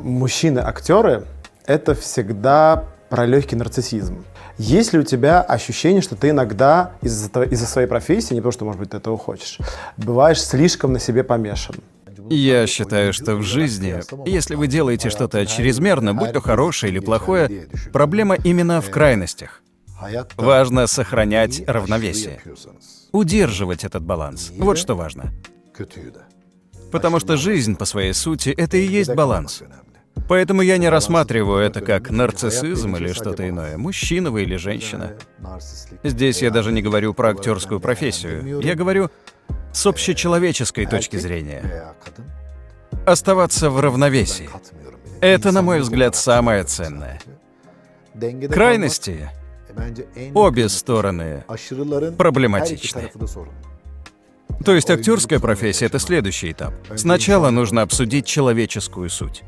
Мужчины-актеры — это всегда про легкий нарциссизм. Есть ли у тебя ощущение, что ты иногда из-за своей профессии, не потому что, может быть, ты этого хочешь, бываешь слишком на себе помешан? Я считаю, что в жизни, если вы делаете что-то чрезмерно, будь то хорошее или плохое, проблема именно в крайностях. Важно сохранять равновесие, удерживать этот баланс. Вот что важно. Потому что жизнь по своей сути — это и есть баланс. Поэтому я не рассматриваю это как нарциссизм или что-то иное, мужчина вы или женщина. Здесь я даже не говорю про актерскую профессию. Я говорю с общечеловеческой точки зрения. Оставаться в равновесии. Это, на мой взгляд, самое ценное. Крайности, обе стороны, проблематичны. То есть актерская профессия — это следующий этап. Сначала нужно обсудить человеческую суть.